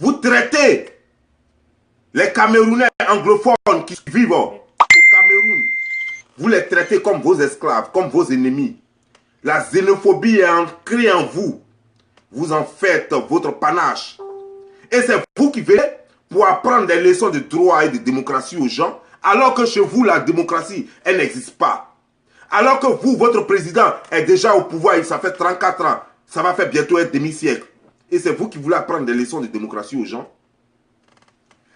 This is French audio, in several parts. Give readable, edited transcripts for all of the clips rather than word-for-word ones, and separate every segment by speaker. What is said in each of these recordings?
Speaker 1: Vous traitez les Camerounais anglophones qui vivent au Cameroun. Vous les traitez comme vos esclaves, comme vos ennemis. La xénophobie est ancrée en vous. Vous en faites votre panache. Et c'est vous qui venez pour apprendre des leçons de droit et de démocratie aux gens, alors que chez vous, la démocratie, elle n'existe pas. Alors que vous, votre président est déjà au pouvoir, ça fait 34 ans. Ça va faire bientôt un demi-siècle. Et c'est vous qui voulez apprendre des leçons de démocratie aux gens.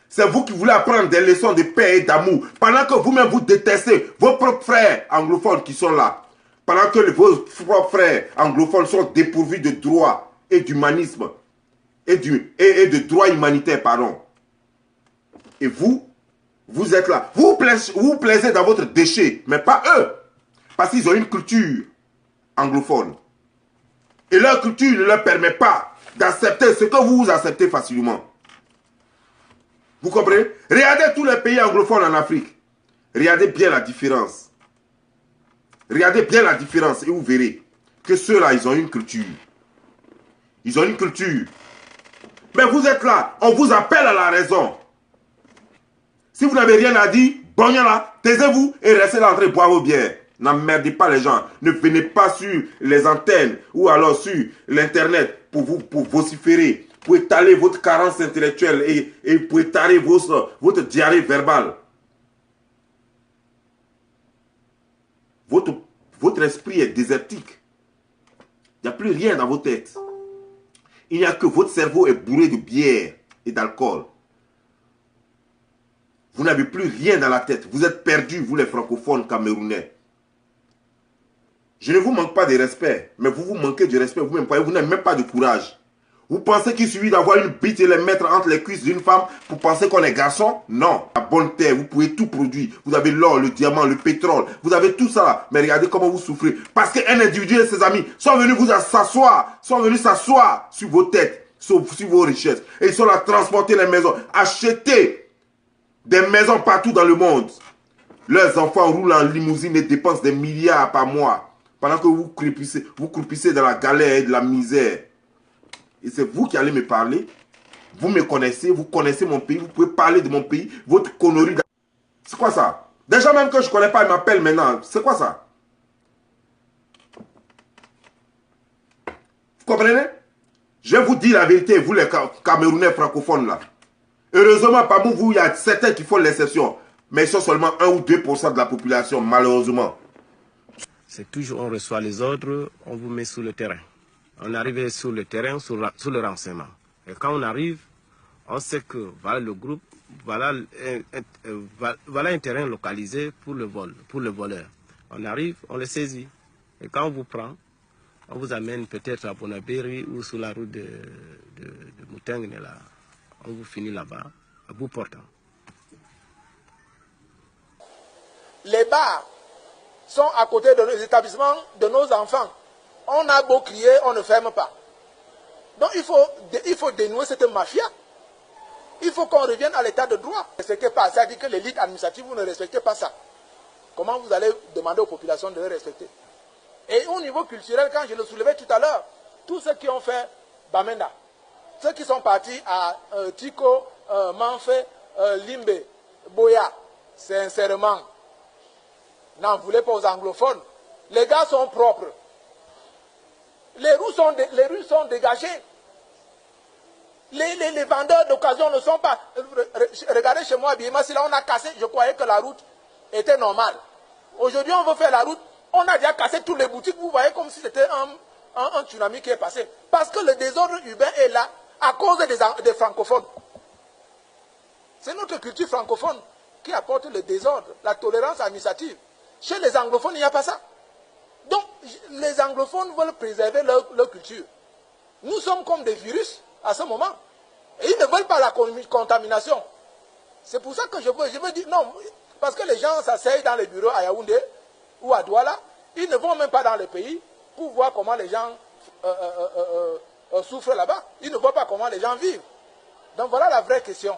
Speaker 1: C'est vous qui voulez apprendre des leçons de paix et d'amour. Pendant que vous-même vous détestez vos propres frères anglophones qui sont là. Pendant que vos propres frères anglophones sont dépourvus de droits et d'humanisme. Et de droits humanitaires, pardon. Et vous, vous êtes là. Vous vous plaisez dans votre déchet, mais pas eux. Parce qu'ils ont une culture anglophone. Et leur culture ne leur permet pas d'accepter ce que vous acceptez facilement. Vous comprenez? Regardez tous les pays anglophones en Afrique. Regardez bien la différence. Regardez bien la différence et vous verrez que ceux-là, ils ont une culture. Ils ont une culture. Mais vous êtes là, on vous appelle à la raison. Si vous n'avez rien à dire, bon, là, taisez-vous et restez là en train de boire vos bières. N'emmerdez pas les gens. Ne venez pas sur les antennes ou alors sur l'internet pour vociférer, pour étaler votre carence intellectuelle et pour étaler votre diarrhée verbale. Votre esprit est désertique. Il n'y a plus rien dans vos têtes. Il n'y a que votre cerveau est bourré de bière et d'alcool. Vous n'avez plus rien dans la tête. Vous êtes perdus, vous les francophones camerounais. Je ne vous manque pas de respect, mais vous manquez de respect vous-même. Vous n'avez même pas de courage. Vous pensez qu'il suffit d'avoir une bite et les mettre entre les cuisses d'une femme pour penser qu'on est garçon? Non. La bonne terre, vous pouvez tout produire. Vous avez l'or, le diamant, le pétrole. Vous avez tout ça. Mais regardez comment vous souffrez. Parce qu'un individu et ses amis sont venus vous s'asseoir, sont venus s'asseoir sur vos têtes, sur vos richesses. Et ils sont là à transporter les maisons, acheter des maisons partout dans le monde. Leurs enfants roulent en limousine et dépensent des milliards par mois. Pendant que vous croupissez dans la galère et de la misère. Et c'est vous qui allez me parler. Vous me connaissez, vous connaissez mon pays, vous pouvez parler de mon pays, votre connerie. C'est quoi ça? Déjà même que je ne connais pas, il m'appelle maintenant. C'est quoi ça? Vous comprenez? Je vous dis la vérité, vous les Camerounais francophones là. Heureusement, parmi vous, il y a certains qui font l'exception. Mais ils sont seulement 1 ou 2% de la population, malheureusement.
Speaker 2: C'est toujours, on reçoit les ordres, on vous met sur le terrain. On arrive sur le terrain, sur le renseignement. Et quand on arrive, on sait que voilà le groupe, voilà un terrain localisé pour le vol, pour le voleur. On arrive, on le saisit. Et quand on vous prend, on vous amène peut-être à Bonabéry ou sur la route de Moutengne, là. On vous finit là-bas, à bout portant.
Speaker 3: Les bars sont à côté de nos établissements, de nos enfants. On a beau crier, on ne ferme pas. Donc il faut dénouer cette mafia. Il faut qu'on revienne à l'état de droit. Ne respectez pas, c'est-à-dire que l'élite administrative, vous ne respectez pas ça. Comment vous allez demander aux populations de le respecter? Et au niveau culturel, quand je le soulevais tout à l'heure, tous ceux qui ont fait Bamenda, ceux qui sont partis à Tiko, Manfé, Limbe, Boya, sincèrement, n'en voulez pas aux anglophones. Les gars sont propres. Les rues sont dégagées. Les vendeurs d'occasion ne sont pas... Regardez chez moi, si là on a cassé, je croyais que la route était normale. Aujourd'hui, on veut faire la route, on a déjà cassé toutes les boutiques, vous voyez comme si c'était un tsunami qui est passé. Parce que le désordre urbain est là à cause des francophones. C'est notre culture francophone qui apporte le désordre, la tolérance administrative. Chez les anglophones, il n'y a pas ça. Donc, les anglophones veulent préserver leur culture. Nous sommes comme des virus à ce moment. Et ils ne veulent pas la contamination. C'est pour ça que je veux dire non. Parce que les gens s'asseyent dans les bureaux à Yaoundé ou à Douala. Ils ne vont même pas dans le pays pour voir comment les gens souffrent là-bas. Ils ne voient pas comment les gens vivent. Donc voilà la vraie question.